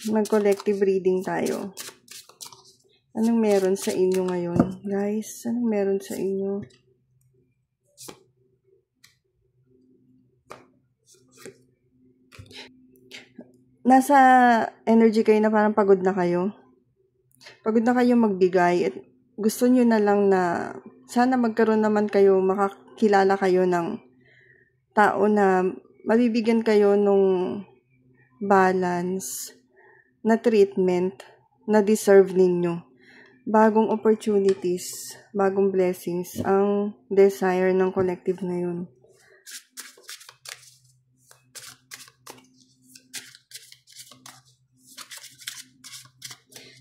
Mag-collective reading tayo. Anong meron sa inyo ngayon? Guys, anong meron sa inyo? Nasa energy kayo na parang pagod na kayo. Pagod na kayo magbigay at gusto nyo na lang na sana magkaroon naman kayo, makakilala kayo ng tao na mabibigyan kayo nung balance na treatment na deserve ninyo. Bagong opportunities, bagong blessings ang desire ng collective ngayon.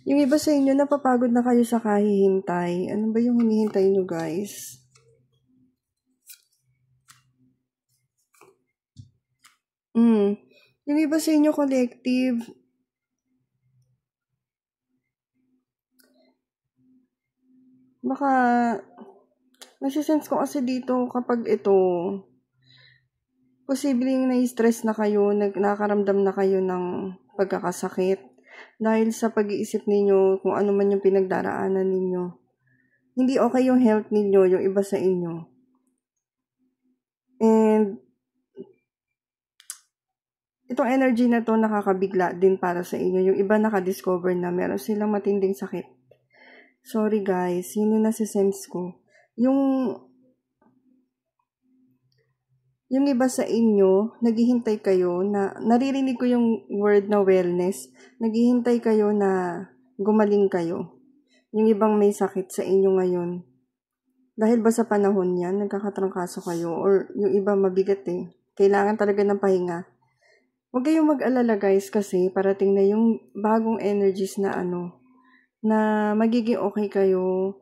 Yung iba sa inyo, napapagod na kayo sa kahihintay. Ano ba yung hinihintay nyo, guys? Yung iba sa inyo, collective, baka, nasisense ko kasi dito kapag ito, posibleng na-stress na kayo, nakakaramdam na kayo ng pagkakasakit dahil sa pag-iisip ninyo kung ano man yung pinagdaraanan ninyo. Hindi okay yung health ninyo, yung iba sa inyo. And itong energy na to nakakabigla din para sa inyo. Yung iba nakadiscover na meron silang matinding sakit. Sorry guys, yun yung nasisense ko. Yung iba sa inyo, naghihintay kayo na, naririnig ko yung word na wellness, naghihintay kayo na gumaling kayo. Yung ibang may sakit sa inyo ngayon. Dahil ba sa panahon yan, nagkakatrangkaso kayo, or yung iba mabigat eh. Kailangan talaga ng pahinga. Huwag kayong mag-alala guys kasi parating na yung bagong energies na na magiging okay kayo.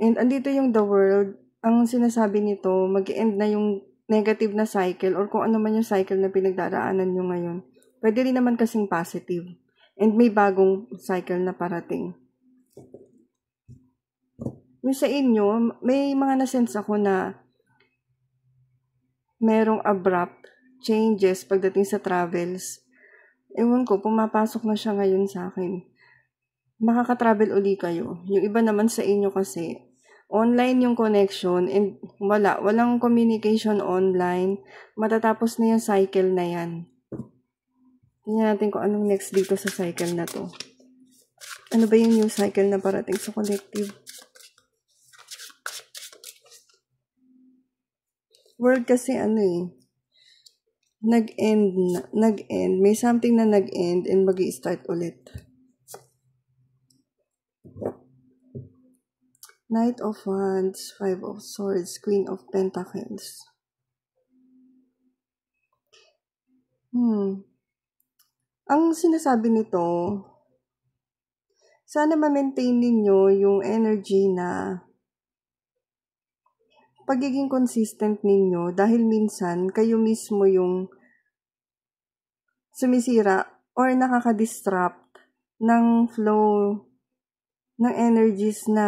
And andito yung the world, ang sinasabi nito, mag-end na yung negative na cycle or kung ano man yung cycle na pinagdaraanan nyo ngayon. Pwede rin naman kasing positive. And may bagong cycle na parating. Yung sa inyo, may mga nasense ako na merong abrupt changes pagdating sa travels. Ewan ko, pumapasok na siya ngayon sa akin. Makaka-travel uli kayo. Yung iba naman sa inyo kasi, online yung connection and walang communication online. Matatapos na yung cycle na yan. Tingnan natin kung anong next dito sa cycle na to. Ano ba yung new cycle na parating sa collective? World kasi nag-end. May something na nag-end and mag-i-start ulit. Knight of Wands, Five of Swords, Queen of Pentacles. Ang sinasabi nito, sana ma-maintain ninyo yung energy na pagiging consistent ninyo dahil minsan kayo mismo yung sumisira or nakaka-disrupt ng flow ng energies na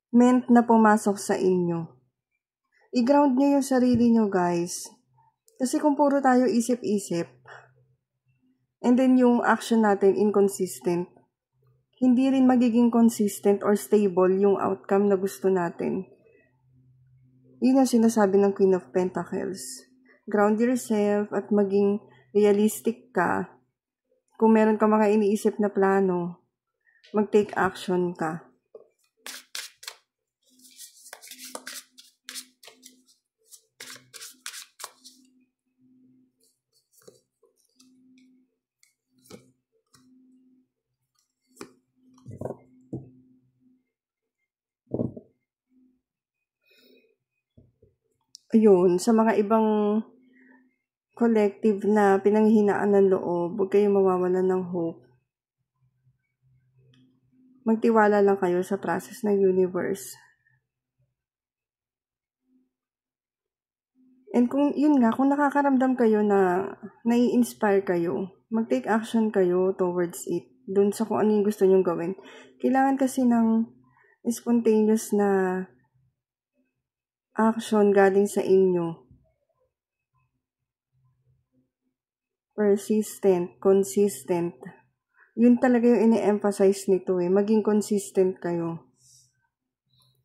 meant na pumasok sa inyo. I-ground nyo yung sarili nyo, guys. Kasi kung puro tayo isip-isip, and then yung action natin inconsistent, hindi rin magiging consistent or stable yung outcome na gusto natin. Yun ang sinasabi ng Queen of Pentacles. Ground yourself at maging realistic ka. Kung meron ka mga iniisip na plano, mag-take action ka. Ayun, sa mga ibang collective na pinanghihinaan ng loob, huwag kayong mawawalan ng hope. Magtiwala lang kayo sa process ng universe. And kung nakakaramdam kayo na nai-inspire kayo, mag-take action kayo towards it, dun sa kung ano yung gusto nyong gawin. Kailangan kasi ng spontaneous na action galing sa inyo. Persistent, consistent. Yun talaga yung ini-emphasize nito maging consistent kayo.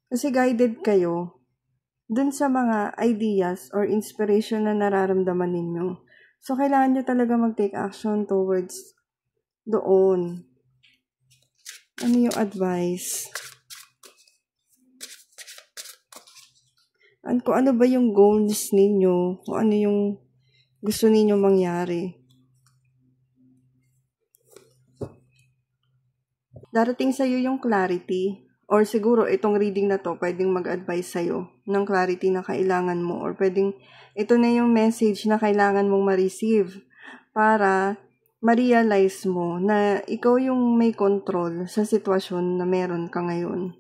Kasi guided kayo dun sa mga ideas or inspiration na nararamdaman ninyo. So, kailangan nyo talaga mag-take action towards doon. Ano yung advice? Kung ano ba yung goals ninyo? Kung ano yung gusto ninyo mangyari? Darating sa'yo yung clarity. Or siguro, itong reading na to, pwedeng mag-advise sa'yo ng clarity na kailangan mo. Or pwedeng, ito na yung message na kailangan mong ma-receive para ma-realize mo na ikaw yung may control sa sitwasyon na meron ka ngayon.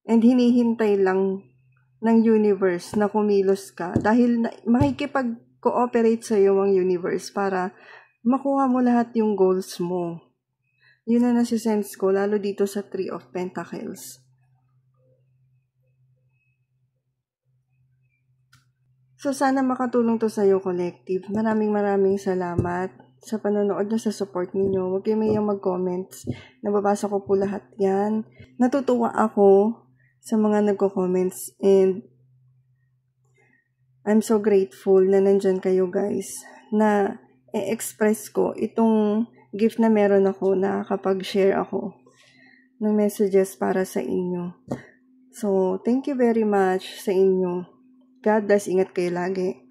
And hinihintay lang ng universe na kumilos ka dahil makikipag-cooperate sa'yo ang universe para makuha mo lahat yung goals mo. Yun na nasisense ko, lalo dito sa 3 of Pentacles. So, sana makatulong to sa'yo, collective. Maraming salamat sa panonood nyo, sa support ninyo. Huwag kayo mayang mag-comments. Nababasa ko po lahat yan. Natutuwa ako sa mga nagko-comments and I'm so grateful na nandyan kayo, guys, na i-express ko itong gift na meron ako na kapag share ako ng messages para sa inyo. So, thank you very much sa inyo. God bless. Ingat kayo lagi.